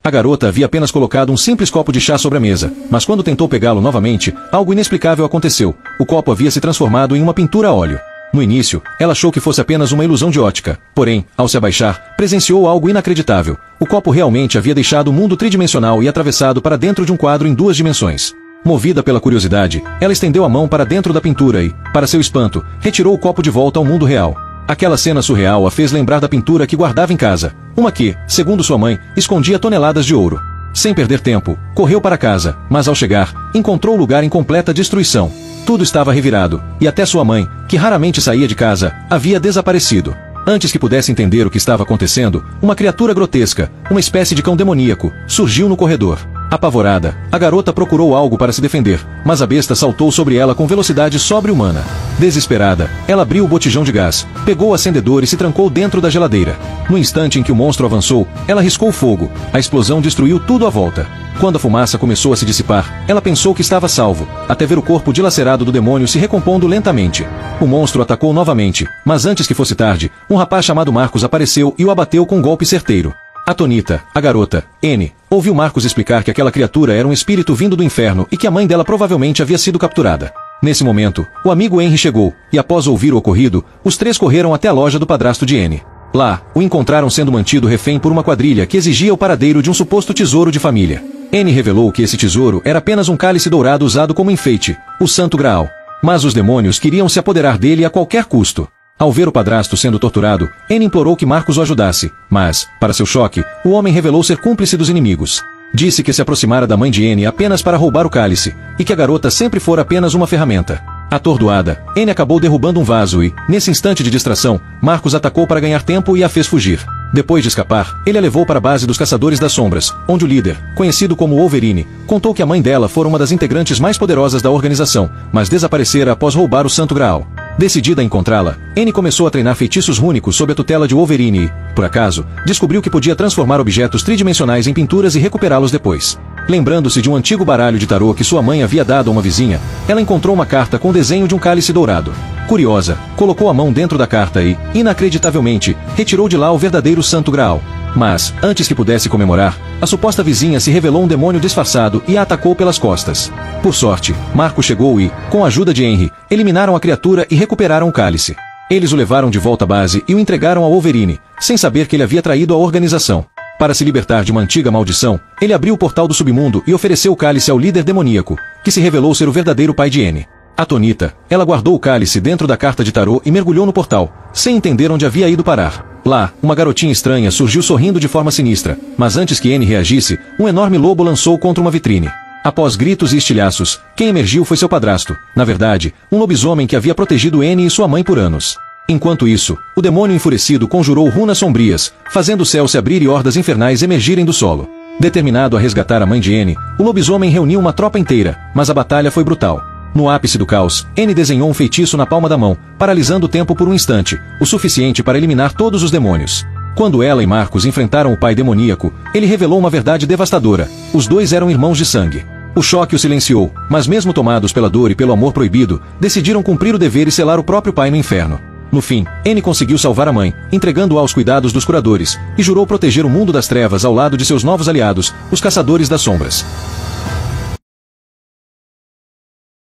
A garota havia apenas colocado um simples copo de chá sobre a mesa, mas quando tentou pegá-lo novamente, algo inexplicável aconteceu. O copo havia se transformado em uma pintura a óleo. No início, ela achou que fosse apenas uma ilusão de ótica. Porém, ao se abaixar, presenciou algo inacreditável. O copo realmente havia deixado o mundo tridimensional e atravessado para dentro de um quadro em 2 dimensões. Movida pela curiosidade, ela estendeu a mão para dentro da pintura e, para seu espanto, retirou o copo de volta ao mundo real. Aquela cena surreal a fez lembrar da pintura que guardava em casa. Uma que, segundo sua mãe, escondia toneladas de ouro. Sem perder tempo, correu para casa, mas ao chegar, encontrou o lugar em completa destruição. Tudo estava revirado, e até sua mãe, que raramente saía de casa, havia desaparecido. Antes que pudesse entender o que estava acontecendo, uma criatura grotesca, uma espécie de cão demoníaco, surgiu no corredor. Apavorada, a garota procurou algo para se defender, mas a besta saltou sobre ela com velocidade sobre-humana. Desesperada, ela abriu o botijão de gás, pegou o acendedor e se trancou dentro da geladeira. No instante em que o monstro avançou, ela riscou o fogo. A explosão destruiu tudo à volta. Quando a fumaça começou a se dissipar, ela pensou que estava salvo, até ver o corpo dilacerado do demônio se recompondo lentamente. O monstro atacou novamente, mas antes que fosse tarde, um rapaz chamado Marcos apareceu e o abateu com um golpe certeiro. Atonita, a garota, N, ouviu Marcos explicar que aquela criatura era um espírito vindo do inferno e que a mãe dela provavelmente havia sido capturada. Nesse momento, o amigo Henry chegou, e após ouvir o ocorrido, os 3 correram até a loja do padrasto de N. Lá, o encontraram sendo mantido refém por uma quadrilha que exigia o paradeiro de um suposto tesouro de família. N revelou que esse tesouro era apenas um cálice dourado usado como enfeite, o Santo Graal. Mas os demônios queriam se apoderar dele a qualquer custo. Ao ver o padrasto sendo torturado, N implorou que Marcos o ajudasse, mas, para seu choque, o homem revelou ser cúmplice dos inimigos. Disse que se aproximara da mãe de N apenas para roubar o cálice, e que a garota sempre fora apenas uma ferramenta. Atordoada, N acabou derrubando um vaso e, nesse instante de distração, Marcos atacou para ganhar tempo e a fez fugir. Depois de escapar, ele a levou para a base dos Caçadores das Sombras, onde o líder, conhecido como Wolverine, contou que a mãe dela fora uma das integrantes mais poderosas da organização, mas desaparecera após roubar o Santo Graal. Decidida a encontrá-la, N começou a treinar feitiços rúnicos sob a tutela de Wolverine e, por acaso, descobriu que podia transformar objetos tridimensionais em pinturas e recuperá-los depois. Lembrando-se de um antigo baralho de tarô que sua mãe havia dado a uma vizinha, ela encontrou uma carta com o desenho de um cálice dourado. Curiosa, colocou a mão dentro da carta e, inacreditavelmente, retirou de lá o verdadeiro Santo Graal. Mas, antes que pudesse comemorar, a suposta vizinha se revelou um demônio disfarçado e a atacou pelas costas. Por sorte, Marcos chegou e, com a ajuda de Henry, eliminaram a criatura e recuperaram o cálice. Eles o levaram de volta à base e o entregaram ao Wolverine, sem saber que ele havia traído a organização. Para se libertar de uma antiga maldição, ele abriu o portal do submundo e ofereceu o cálice ao líder demoníaco, que se revelou ser o verdadeiro pai de N. Atonita, ela guardou o cálice dentro da carta de tarô e mergulhou no portal, sem entender onde havia ido parar. Lá, uma garotinha estranha surgiu sorrindo de forma sinistra, mas antes que N reagisse, um enorme lobo lançou contra uma vitrine. Após gritos e estilhaços, quem emergiu foi seu padrasto, na verdade, um lobisomem que havia protegido N e sua mãe por anos. Enquanto isso, o demônio enfurecido conjurou runas sombrias, fazendo o céu se abrir e hordas infernais emergirem do solo. Determinado a resgatar a mãe de N, o lobisomem reuniu uma tropa inteira, mas a batalha foi brutal. No ápice do caos, N desenhou um feitiço na palma da mão, paralisando o tempo por um instante, o suficiente para eliminar todos os demônios. Quando ela e Marcos enfrentaram o pai demoníaco, ele revelou uma verdade devastadora: os dois eram irmãos de sangue. O choque o silenciou, mas mesmo tomados pela dor e pelo amor proibido, decidiram cumprir o dever e selar o próprio pai no inferno. No fim, N conseguiu salvar a mãe, entregando-a aos cuidados dos curadores, e jurou proteger o mundo das trevas ao lado de seus novos aliados, os Caçadores das Sombras.